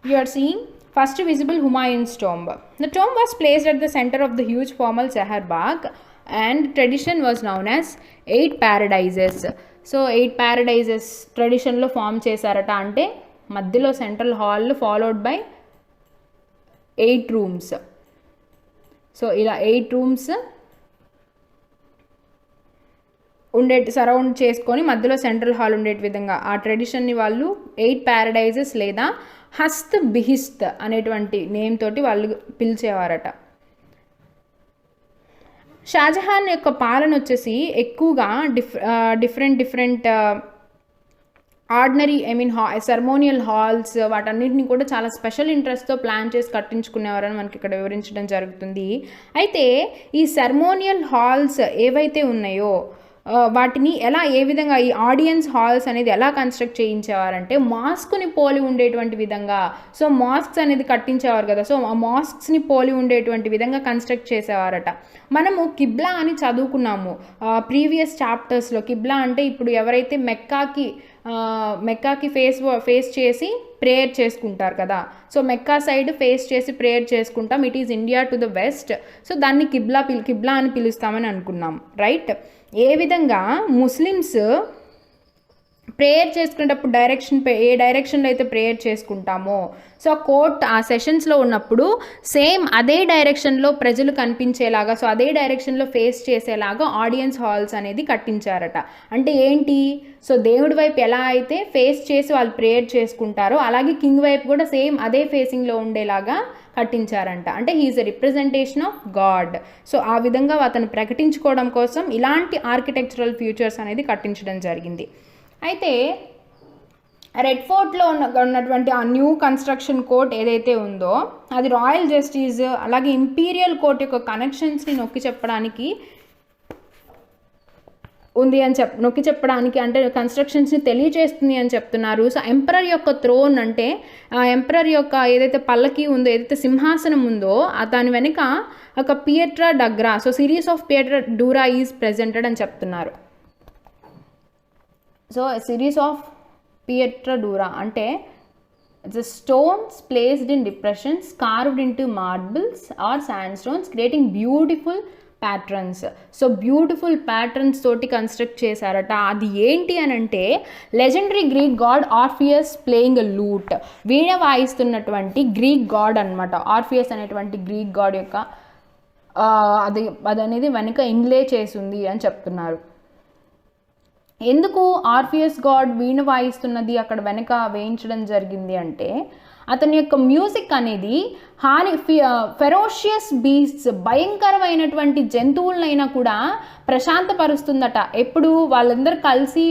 you are seeing first visible Humayun's tomb. The tomb was placed at the center of the huge formal Chaharbagh and tradition was known as 8 paradises. So 8 paradises ట్రెడిషన్లో ఫామ్ చేశారట. అంటే మధ్యలో central hall followed by 8 rooms. So ఇలా 8 rooms surround చేసుకొని మధ్యలో central hall ఉండే విధంగా ఆ ట్రెడిషన్ని వాళ్ళు 8 ప్యారడైజెస్ లేదా హస్త్ బిహిస్త్ అనేటువంటి నేమ్ తోటి వాళ్ళు పిలిచేవారట. షాజహాన్ యొక్క పాలన వచ్చేసి ఎక్కువగా డిఫరెంట్ ఆర్డినరీ సెరమోనియల్ హాల్స్ వాటన్నిటిని కూడా చాలా స్పెషల్ ఇంట్రెస్ట్తో ప్లాన్ చేసి కట్టించుకునేవారని మనకి ఇక్కడ వివరించడం జరుగుతుంది. అయితే ఈ సెరమోనియల్ హాల్స్ ఏవైతే ఉన్నాయో వాటిని ఏ విధంగా ఈ ఆడియన్స్ హాల్స్ అనేది ఎలా కన్స్ట్రక్ట్ చేయించేవారంటే మాస్క్ని పోలి ఉండేటువంటి విధంగా. సో మాస్క్స్ అనేది కట్టించేవారు కదా, సో ఆ మాస్క్స్ని పోలి ఉండేటువంటి విధంగా కన్స్ట్రక్ట్ చేసేవారట. మనము కిబ్లా అని చదువుకున్నాము ప్రీవియస్ చాప్టర్స్లో. కిబ్లా అంటే ఇప్పుడు ఎవరైతే మెక్కాకి ఫేస్ చేసి ప్రేయర్ చేసుకుంటారు కదా, సో మెక్కా సైడ్ ఫేస్ చేసి ప్రేయర్ చేసుకుంటాం. It is India to the west. So దాన్ని కిబ్లా అని పిలుస్తామని అనుకున్నాం, రైట్? ఏ విధంగా ముస్లిమ్స్ ప్రేయర్ చేసుకునేటప్పుడు ఏ డైరెక్షన్లో అయితే ప్రేయర్ చేసుకుంటామో, సో ఆ సెషన్స్లో ఉన్నప్పుడు సేమ్ అదే డైరెక్షన్లో ప్రజలు కనిపించేలాగా, సో అదే డైరెక్షన్లో ఫేస్ చేసేలాగా ఆడియన్స్ హాల్స్ అనేది కట్టించారట. అంటే ఏంటి, సో దేవుడి వైపు ఎలా అయితే ఫేస్ చేసి వాళ్ళు ప్రేయర్ చేసుకుంటారో అలాగే కింగ్ వైపు కూడా సేమ్ అదే ఫేసింగ్లో ఉండేలాగా కట్టించారంట. అంటే he is a representation of god. So ఆ విధంగా అతను ప్రకటించుకోవడం కోసం ఇలాంటి ఆర్కిటెక్చరల్ ఫ్యూచర్స్ అనేది కట్టించడం జరిగింది. అయితే రెడ్ ఫోర్ట్లో ఉన్నటువంటి ఆ న్యూ కన్స్ట్రక్షన్ కోర్ట్ ఏదైతే ఉందో అది రాయల్ జస్టిస్ అలాగే ఇంపీరియల్ కోర్ట్ యొక్క కనెక్షన్స్ని నొక్కి చెప్పడానికి అంటే కన్స్ట్రక్షన్స్ని తెలియజేస్తుంది అని చెప్తున్నారు. సో ఎంపరర్ యొక్క థ్రోన్ అంటే ఆ ఎంపరర్ యొక్క ఏదైతే పల్లకి ఉందో, ఏదైతే సింహాసనం ఉందో దాని వెనుక ఒక pietra dura, so series of pietra dura is presented అని చెప్తున్నారు. So series of pietra dura అంటే The stones placed in depressions carved into marbles or sandstones, creating beautiful patterns. So beautiful patterns తోటి కన్స్ట్రక్ట్ చేశారట. అది ఏంటి అని అంటే legendary Greek god Orpheus playing a lute, వీణ వాయిస్తున్నటువంటి గ్రీక్ గాడ్ అనమాట. ఆర్ఫియస్ అనేటువంటి గ్రీక్ గాడ్ యొక్క అదనేది వెనుక ఇన్లే చేసింది అని చెప్తున్నారు. ఎందుకు ఆర్ఫియస్ గాడ్ వీణ వాయిస్తున్నది అక్కడ వెనక వేయించడం జరిగింది అంటే అతని యొక్క మ్యూజిక్ అనేది ఫెరోషియస్ బీస్ట్స్, భయంకరమైనటువంటి జంతువులనైనా కూడా ప్రశాంతపరుస్తుందట. ఎప్పుడు వాళ్ళందరూ కలిసి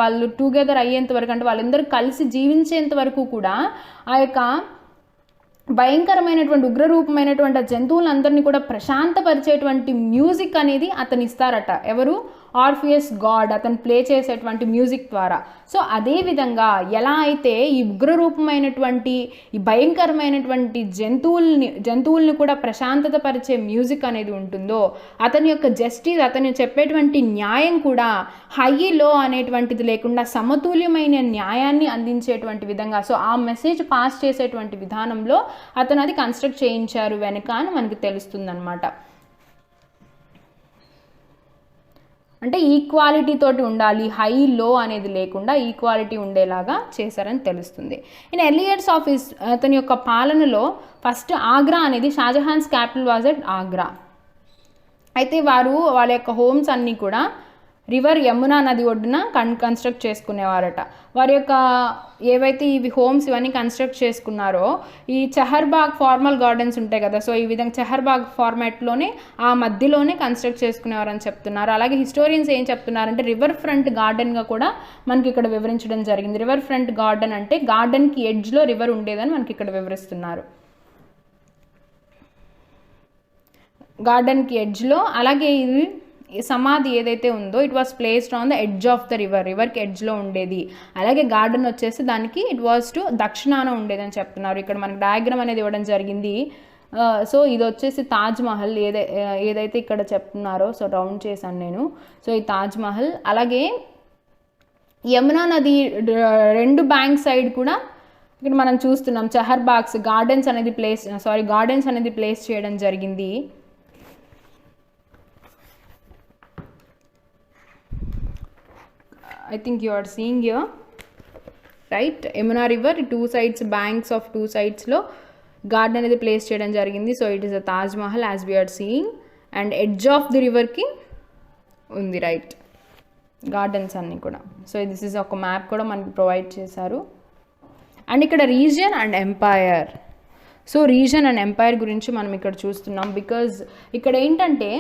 వాళ్ళు టుగెదర్ అయ్యేంత వరకు, అంటే వాళ్ళందరూ కలిసి జీవించేంత వరకు కూడా ఆ యొక్క భయంకరమైనటువంటి ఉగ్రరూపమైనటువంటి ఆ జంతువులందరినీ కూడా ప్రశాంతపరిచేటువంటి మ్యూజిక్ అనేది అతను ఇస్తారట. ఎవరు? ఆర్ఫియస్ గాడ్, అతను ప్లే చేసేటువంటి మ్యూజిక్ ద్వారా. సో అదేవిధంగా ఎలా అయితే ఈ ఉగ్రరూపమైనటువంటి ఈ భయంకరమైనటువంటి జంతువుల్ని కూడా ప్రశాంతత పరిచే మ్యూజిక్ అనేది ఉంటుందో, అతని యొక్క జస్టిస్, అతను చెప్పేటువంటి న్యాయం కూడా హై లో అనేటువంటిది లేకుండా సమతుల్యమైన న్యాయాన్ని అందించేటువంటి విధంగా, సో ఆ మెసేజ్ పాస్ చేసేటువంటి విధానంలో అతను అది కన్స్ట్రక్ట్ చేయించారు వెనుక అని మనకి తెలుస్తుందన్నమాట. అంటే ఈక్వాలిటీ తోటి ఉండాలి, హై లో అనేది లేకుండా ఈక్వాలిటీ ఉండేలాగా చేశారని తెలుస్తుంది. ఇన్ ఎర్లీ ఇయర్స్ ఆఫ్ అతని యొక్క పాలనలో ఫస్ట్ ఆగ్రా అనేది, Shah Jahan's capital was at Agra. అయితే వాళ్ళ యొక్క హోమ్స్ అన్నీ కూడా రివర్ యమునా నది ఒడ్డున కన్స్ట్రక్ట్ చేసుకునేవారట. వారి యొక్క ఏవైతే ఇవి హోమ్స్ ఇవన్నీ కన్స్ట్రక్ట్ చేసుకున్నారో ఈ చహర్బాగ్ ఫార్మల్ గార్డెన్స్ ఉంటాయి కదా, సో ఈ విధంగా చహర్బాగ్ ఫార్మాట్లోనే ఆ మధ్యలోనే కన్స్ట్రక్ట్ చేసుకునేవారని చెప్తున్నారు. అలాగే హిస్టోరియన్స్ ఏం చెప్తున్నారంటే రివర్ ఫ్రంట్ గార్డెన్గా కూడా మనకి ఇక్కడ వివరించడం జరిగింది. రివర్ ఫ్రంట్ గార్డెన్ అంటే గార్డెన్కి ఎడ్జ్లో రివర్ ఉండేదని మనకి ఇక్కడ వివరిస్తున్నారు. గార్డెన్కి ఎడ్జ్లో, అలాగే ఇది సమాధి ఏదైతే ఉందో it was placed on the edge of the రివర్కి ఎడ్జ్లో ఉండేది. అలాగే గార్డెన్ వచ్చేసి దానికి ఇట్ వాస్ టు దక్షిణాన ఉండేదని చెప్తున్నారు. ఇక్కడ మనకి డయాగ్రామ్ అనేది ఇవ్వడం జరిగింది. సో ఇది వచ్చేసి తాజ్ మహల్ ఏదైతే ఇక్కడ చెప్తున్నారో, సో రౌండ్ చేశాను నేను. సో ఈ తాజ్ మహల్, అలాగే యమునా నది రెండు బ్యాంక్ సైడ్ కూడా ఇక్కడ మనం చూస్తున్నాం చహర్బాగ్స్ గార్డెన్స్ అనేది ప్లేస్ చేయడం జరిగింది. I think you are seeing here, right? Yamuna river, two sides, banks of two sides lo garden అనేది ప్లేస్ చేయడం జరిగింది. So it is a Taj Mahal as we are seeing, and edge of the రివర్కి ఉంది, right, gardens అన్నీ కూడా. So this is ఒక map కూడా మనకి ప్రొవైడ్ చేశారు. అండ్ ఇక్కడ region and empire, so region and empire గురించి మనం ఇక్కడ చూస్తున్నాం. బికాజ్ ఇక్కడ ఏంటంటే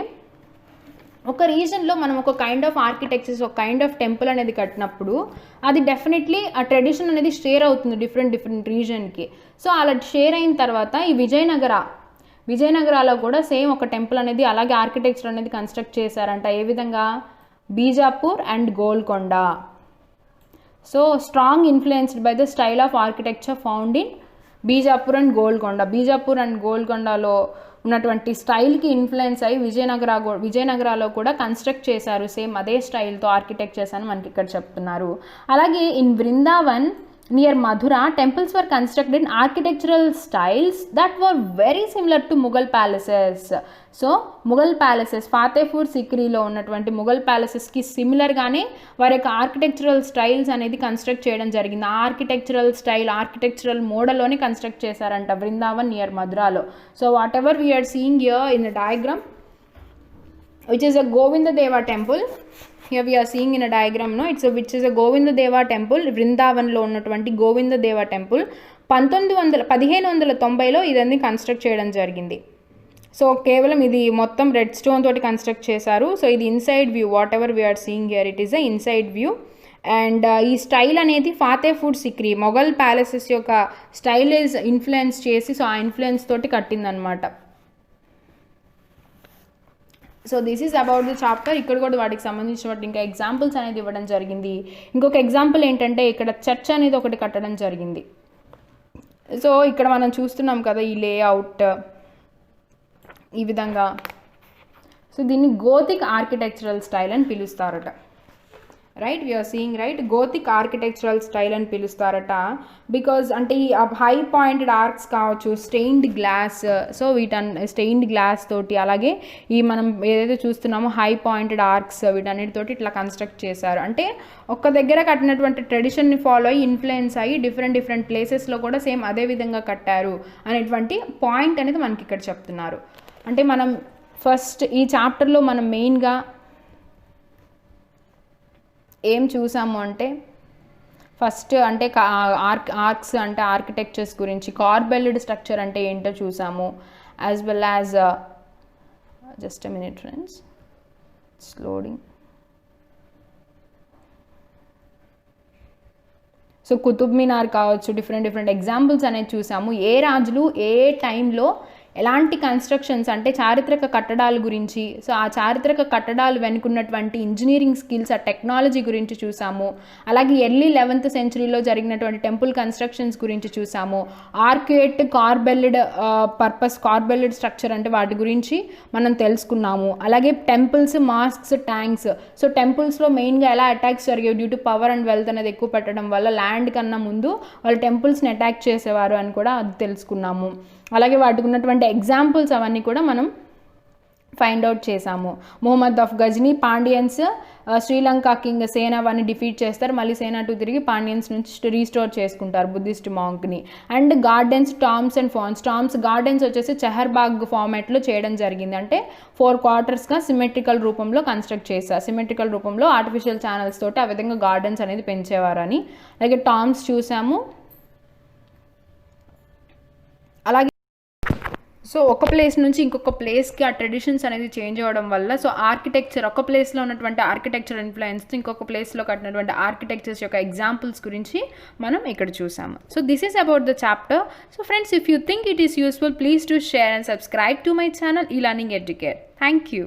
ఒక రీజన్లో మనం ఒక కైండ్ ఆఫ్ ఆర్కిటెక్చర్స్, ఒక కైండ్ ఆఫ్ టెంపుల్ అనేది కట్టినప్పుడు అది డెఫినెట్లీ ఆ ట్రెడిషన్ అనేది షేర్ అవుతుంది డిఫరెంట్ రీజన్కి. సో అలా షేర్ అయిన తర్వాత ఈ విజయనగరాలో కూడా సేమ్ ఒక టెంపుల్ అనేది అలాగే ఆర్కిటెక్చర్ అనేది కన్స్ట్రక్ట్ చేశారంట. ఏ విధంగా? Bijapur and Golconda. So strong influenced by the style of architecture found in Bijapur and గోల్కొండలో ఉన్నటువంటి స్టైల్కి ఇన్ఫ్లుయెన్స్ అయ్యి విజయనగరాలో కూడా కన్స్ట్రక్ట్ చేశారు సేమ్ అదే స్టైల్తో ఆర్కిటెక్చర్స్ అని మనకి ఇక్కడ చెప్తున్నారు. అలాగే in Vrindavan near Mathura temples were constructed in architectural styles that were very similar to Mughal palaces. So Mughal palaces, Fatehpur సిక్రీలో ఉన్నటువంటి ముఘల్ ప్యాలెసెస్కి సిమిలర్గానే వారి యొక్క ఆర్కిటెక్చరల్ స్టైల్స్ అనేది కన్స్ట్రక్ట్ చేయడం జరిగింది. ఆర్కిటెక్చరల్ మోడల్లోనే కన్స్ట్రక్ట్ చేశారంట బృందావన్ నియర్ మధురాలో. So whatever we are seeing here in the diagram which is a Govinda Deva temple. Here we are seeing in a diagram, no, which is a Govinda Deva temple. బృందావన్లో ఉన్నటువంటి గోవింద దేవ temple 1590లో ఇదన్నీ construct చేయడం జరిగింది. So కేవలం ఇది మొత్తం red stone తోటి construct చేశారు. సో ఇది inside view, whatever we are seeing here it is a inside view. And ఈ స్టైల్ అనేది ఫాతేపూర్ సిక్రీ మొఘల్ ప్యాలెసెస్ యొక్క స్టైల్ ఇన్ఫ్లుయెన్స్ చేసి, సో ఆ ఇన్ఫ్లుయెన్స్ తోటి కట్టిందనమాట. So this is about the chapter. ఇక్కడ కూడా వాటికి సంబంధించినటువంటి ఇంకా ఎగ్జాంపుల్స్ అనేది ఇవ్వడం జరిగింది. ఇంకొక ఎగ్జాంపుల్ ఏంటంటే ఇక్కడ చర్చ్ అనేది ఒకటి కట్టడం జరిగింది. సో ఇక్కడ మనం చూస్తున్నాం కదా ఈ లేఅవుట్ ఈ విధంగా. సో దీన్ని గోతిక్ ఆర్కిటెక్చరల్ స్టైల్ అని పిలుస్తారట, right, we are seeing right. Gothic architectural style అని పిలుస్తారట బికాజ్ అంటే ఈ హై పాయింటెడ్ ఆర్క్స్ కావచ్చు, stained glass, so stained glass తోటి, అలాగే ఈ మనం ఏదైతే చూస్తున్నామో హై పాయింటెడ్ ఆర్క్స్, వీటన్నిటితోటి ఇట్లా కన్స్ట్రక్ట్ చేశారు. అంటే ఒక్క దగ్గర కట్టినటువంటి ట్రెడిషన్ని ఫాలో అయ్యి ఇన్ఫ్లుయెన్స్ అయ్యి డిఫరెంట్ ప్లేసెస్లో కూడా సేమ్ అదే విధంగా కట్టారు అనేటువంటి పాయింట్ అనేది మనకి ఇక్కడ చెప్తున్నారు. అంటే మనం ఫస్ట్ ఈ చాప్టర్లో మనం మెయిన్గా ఏం చూసాము అంటే ఫస్ట్ అంటే ఆర్క్స్ అంటే ఆర్కిటెక్చర్స్ గురించి, కార్బెల్డ్ స్ట్రక్చర్ అంటే ఏంటో చూసాము, as well as just a minute friends, loading. So Qutub Minar కావచ్చు, డిఫరెంట్ ఎగ్జాంపుల్స్ అనేది చూసాము. ఏ రాజులు ఏ టైంలో ఎలాంటి కన్స్ట్రక్షన్స్ అంటే చారిత్రక కట్టడాల గురించి, సో ఆ చారిత్రక కట్టడాలు వెనుకున్నటువంటి ఇంజనీరింగ్ స్కిల్స్, ఆ టెక్నాలజీ గురించి చూసాము. అలాగే ఎర్లీ 11th సెంచరీలో జరిగినటువంటి టెంపుల్ కన్స్ట్రక్షన్స్ గురించి చూసాము. ఆర్క్యుయేట్, కార్బెల్డ్ స్ట్రక్చర్ అంటే వాటి గురించి మనం తెలుసుకున్నాము. అలాగే టెంపుల్స్, మాస్క్స్, ట్యాంక్స్, సో టెంపుల్స్లో మెయిన్గా ఎలా అటాక్స్ జరిగేవి due to power and wealth అనేది ఎక్కువ పెట్టడం వల్ల ల్యాండ్ కన్నా ముందు వాళ్ళు టెంపుల్స్ని అటాక్ చేసేవారు అని కూడా అది తెలుసుకున్నాము. అలాగే వాటికి ఉన్నటువంటి ఎగ్జాంపుల్స్ అవన్నీ కూడా మనం ఫైండ్ అవుట్ చేసాము. ముహమ్మద్ ఆఫ్ గజ్నీ, పాండియన్స్ శ్రీలంక కింగ్ సేనావాన్ని డిఫీట్ చేస్తారు, మళ్ళీ సేనాటు తిరిగి పాండియన్స్ నుంచి రీస్టోర్ చేసుకుంటారు బుద్ధిస్ట్ మాంక్ని. And gardens, tombs and forts. Tombs gardens వచ్చేసి చెహర్బాగ్ ఫార్మాట్లో చేయడం జరిగింది, అంటే 4 quartersగా సిమెట్రికల్ రూపంలో కన్స్ట్రక్ట్ చేశారు. సిమెట్రికల్ రూపంలో ఆర్టిఫిషియల్ ఛానల్స్ తోటి ఆ విధంగా గార్డెన్స్ అనేది పెంచేవారని. అలాగే టామ్స్ చూసాము. అలాగే సో ఒక ప్లేస్ నుంచి ఇంకొక ప్లేస్కి ఆ ట్రెడిషన్స్ అనేది చేంజ్ అవ్వడం వల్ల, సో ఆర్కిటెక్చర్ ఒక ప్లేస్లో ఉన్నటువంటి ఆర్కిటెక్చర్ ఇన్ఫ్లుయెన్స్ ఇంకొక ప్లేస్లో కట్టినటువంటి ఆర్కిటెక్చర్స్ యొక్క ఎగ్జాంపుల్స్ గురించి మనం ఇక్కడ చూసాము. So this is about the chapter. So friends, if you think it is useful, please to share and subscribe to my channel, E-Learning Educare. Thank you.